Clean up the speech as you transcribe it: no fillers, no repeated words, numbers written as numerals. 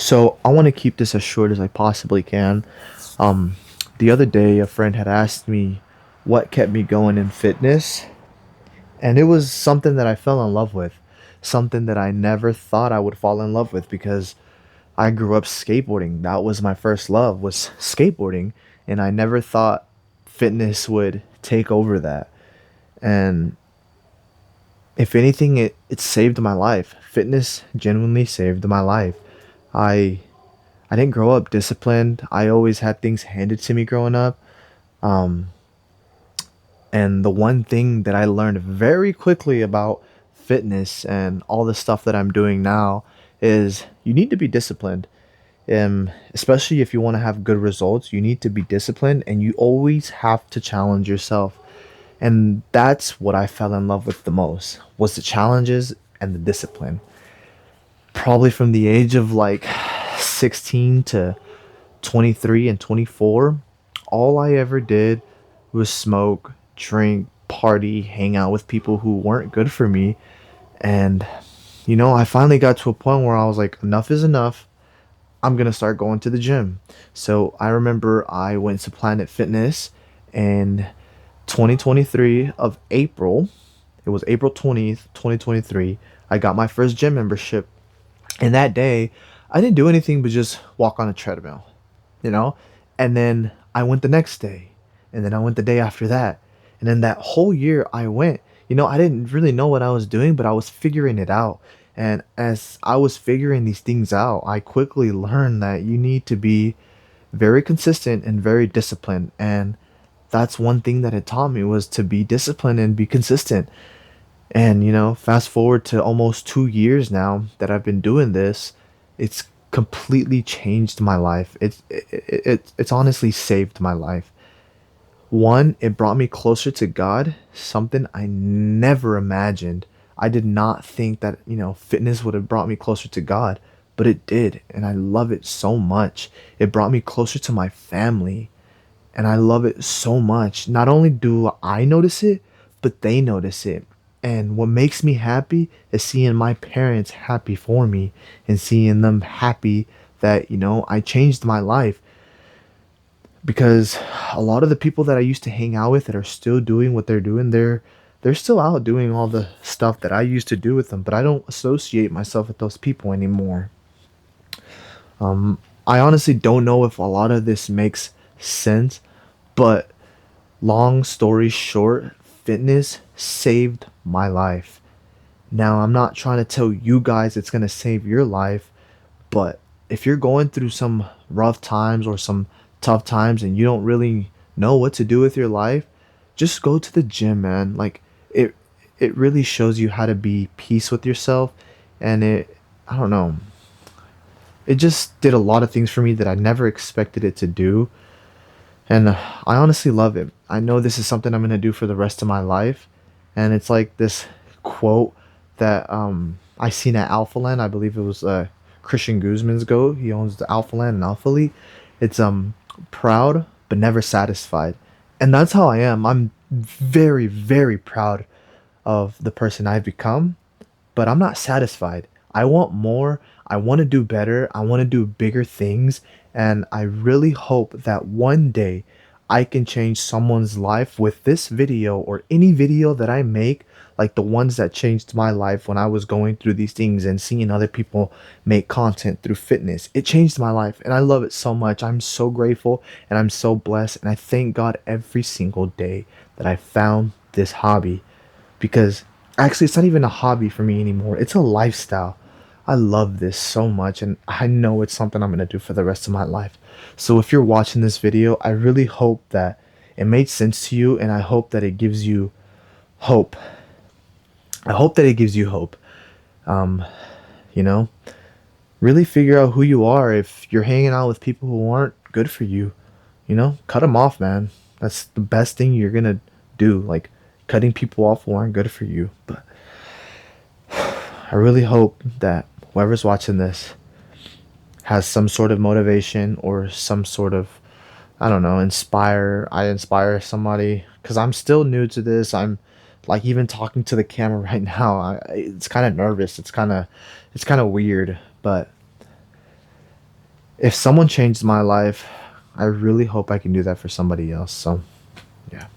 So I want to keep this as short as I possibly can. Um, the other day, a friend had asked me what kept me going in fitness, and it was something that I fell in love with, something that I never thought I would fall in love with because I grew up skateboarding. That was my first love, was skateboarding, and I never thought fitness would take over that. And if anything, it saved my life. Fitness genuinely saved my life. I I didn't grow up disciplined. I always had things handed to me growing up. Um, and the one thing that I learned very quickly about fitness and all the stuff that I'm doing now is you need to be disciplined. Especially if you want to have good results, you need to be disciplined and you always have to challenge yourself. And that's what I fell in love with the most was the challenges and the discipline. Probably from the age of like 16 to 23 and 24, all I ever did was smoke, drink, party, hang out with people who weren't good for me. And, I finally got to a point where I was like, enough is enough. I'm going to start going to the gym. So I remember I went to Planet Fitness in 2023 of April. It was April 20th, 2023. I got my first gym membership. And that day, I didn't do anything but just walk on a treadmill, you know? And then I went the next day. And then I went the day after that. And then that whole year I went, I didn't really know what I was doing, but I was figuring it out. And as I was figuring these things out, I quickly learned that you need to be very consistent and very disciplined. And that's one thing that it taught me was to be disciplined and be consistent. And fast forward to almost 2 years now that I've been doing this, it's completely changed my life. It's honestly saved my life. One, it brought me closer to God, something I never imagined. I did not think that, fitness would have brought me closer to God, but it did, and I love it so much. It brought me closer to my family, and I love it so much. Not only do I notice it, but they notice it. And what makes me happy is seeing my parents happy for me and seeing them happy that, I changed my life because a lot of the people that I used to hang out with that are still doing what they're doing, they're still out doing all the stuff that I used to do with them, but I don't associate myself with those people anymore. I honestly don't know if a lot of this makes sense, but long story short, fitness saved my life. Now, I'm not trying to tell you guys it's going to save your life, but if you're going through some rough times or some tough times and you don't really know what to do with your life, just go to the gym, man. Like it it really shows you how to be peace with yourself and I don't know. It just did a lot of things for me that I never expected it to do. And I honestly love it. I know this is something I'm going to do for the rest of my life. And it's like this quote that I seen at Alpha Land. I believe it was Christian Guzman's go. He owns the Alpha Land and Alpha Lee. It's proud but never satisfied. And that's how I am. I'm very, very proud of the person I've become, but I'm not satisfied. I want more. I want to do better. I want to do bigger things. And I really hope that one day I can change someone's life with this video or any video that I make, like the ones that changed my life when I was going through these things and seeing other people make content through fitness. It changed my life and I love it so much. I'm so grateful and I'm so blessed. And I thank God every single day that I found this hobby because actually it's not even a hobby for me anymore. It's a lifestyle. I love this so much and I know it's something I'm going to do for the rest of my life. So if you're watching this video, I really hope that it made sense to you and I hope that it gives you hope. I hope that it gives you hope. Um, you know, really figure out who you are. If you're hanging out with people who aren't good for you, cut them off, man. That's the best thing you're going to do. Like cutting people off who aren't good for you. But I really hope that whoever's watching this has some sort of motivation or some sort of, I don't know, I inspire somebody because I'm still new to this. I'm like even talking to the camera right now. It's kind of nervous. It's kind of weird, but if someone changed my life, I really hope I can do that for somebody else. So, yeah.